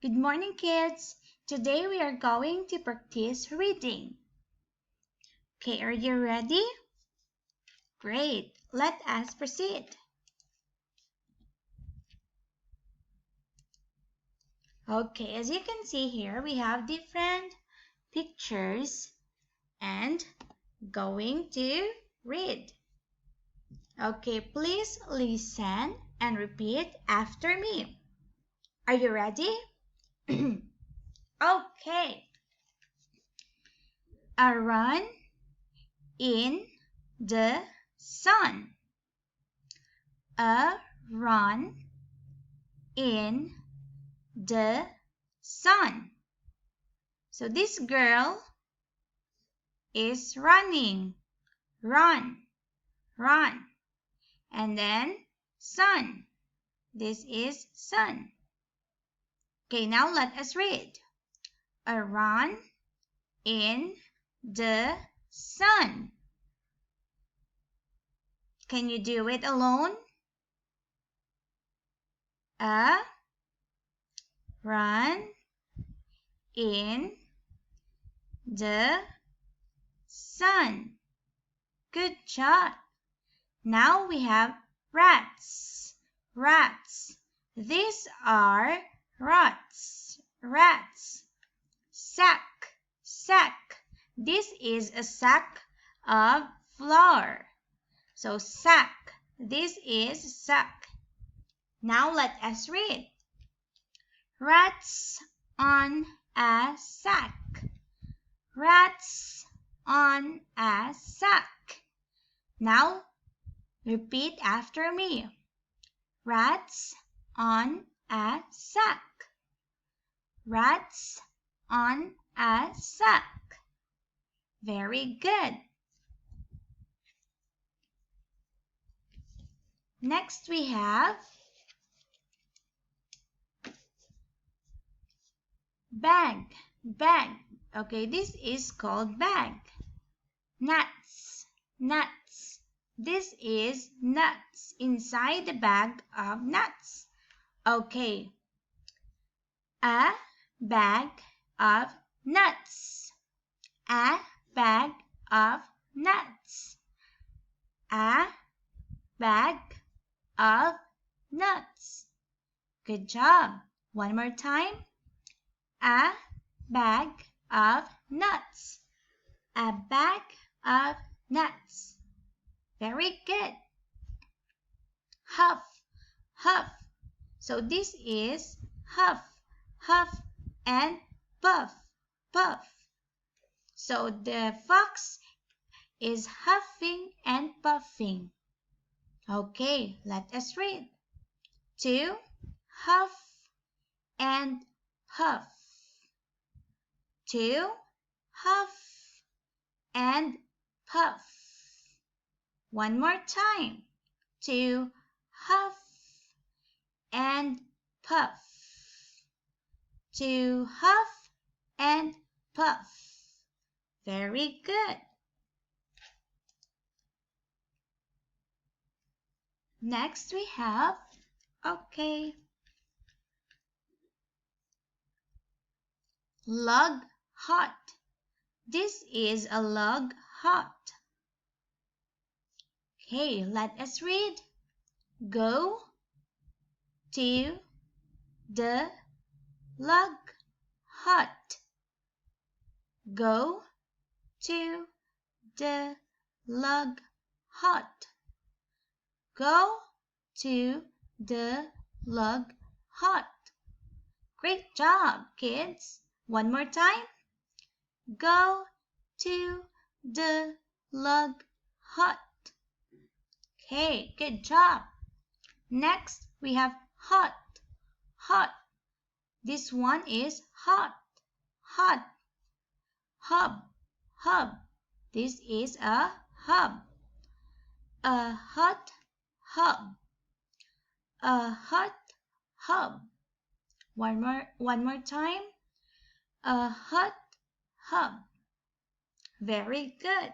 Good morning, kids. Today we are going to practice reading. Okay, are you ready? Great. Let us proceed. Okay, as you can see here, we have different pictures and going to read. Okay, please listen and repeat after me. Are you ready? Okay. A run in the sun. A run in the sun. So this girl is running. Run, run. And then sun. This is sun. Okay, now let us read. A run in the sun. Can you do it alone? A run in the sun. Good job. Now we have rats. Rats. These are rats. Rats. Sack. Sack. This is a sack of flour. So sack. This is sack. Now let us read. Rats on a sack. Rats on a sack. Now repeat after me. Rats on a sack. Rats on a sack. Very good. Next we have bag. Bag. Okay, this is called bag. Nuts. Nuts. This is nuts inside the bag of nuts. Okay. A bag of nuts. A bag of nuts. A bag of nuts. Good job. One more time. A bag of nuts. A bag of nuts. Very good. Huff. Huff. So this is huff. Huff and puff. Puff. So the fox is huffing and puffing. Okay, let us read. To huff and puff. To huff and puff. One more time. To huff and puff. To huff and puff. Very good. Next we have, log hot. This is a log hot. Okay, let us read. Go to the log hut. Go to the log hut. Go to the log hut. Great job, kids. One more time. Go to the log hut. Okay, good job. Next, we have hot. Hot. This one is hot. Hot. Hub. Hub. This is a hub. A hot hub. A hot hub. One more time. A hot hub. Very good.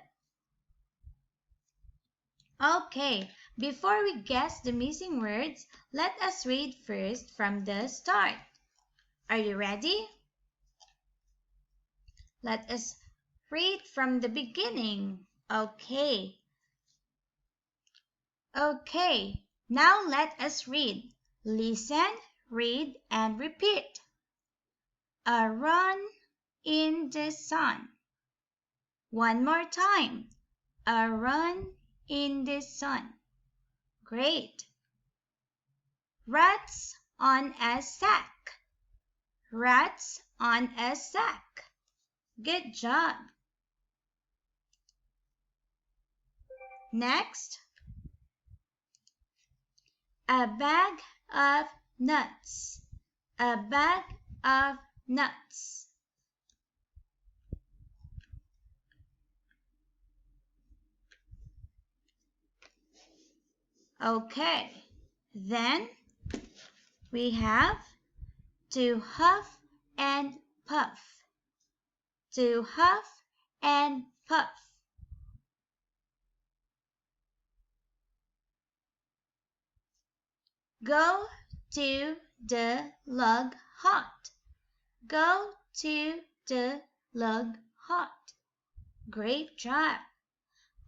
Okay, before we guess the missing words, let us read first from the start. Are you ready? Let us read from the beginning. Okay. Okay. Now let us read. Listen, read, and repeat. A run in the sun. One more time. A run in the sun. Great. Rats on a sack. Rats on a sack. Good job. Next. A bag of nuts. A bag of nuts. Okay. Then we have to huff and puff. To huff and puff. Go to the log hut. Go to the log hut. Great job.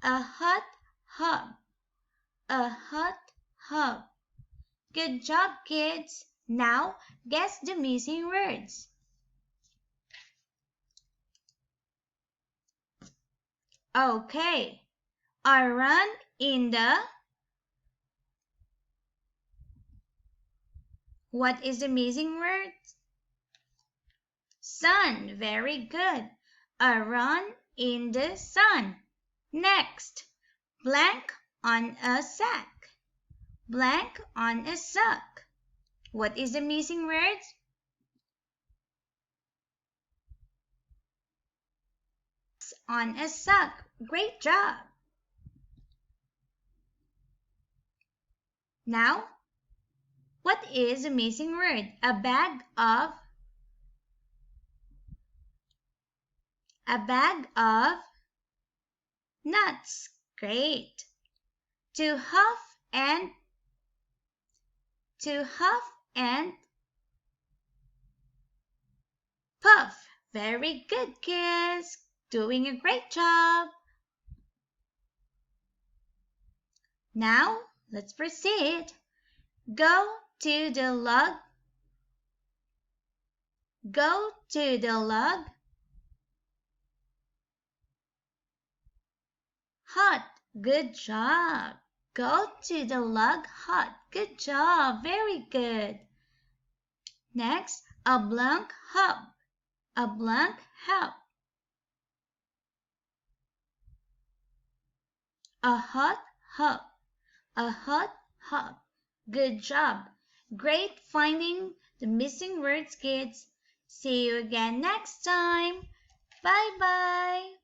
A hot hub. A hot hub. Good job, kids. Now, guess the missing words. Okay. I run in the... What is the missing word? Sun. Very good. I run in the sun. Next. Blank on a sack. Blank on a sack. What is the missing word? On a sack. Great job. Now, what is the missing word? A bag of nuts. Great. To huff and puff. Very good, kids. Doing a great job. Now, let's proceed. Go to the log. Go to the log hut. Good job. Go to the log hut. Good job. Very good. Next, a blank hub. A blank hub. A hot hub. A hot hub. Good job. Great finding the missing words, kids. See you again next time. Bye-bye.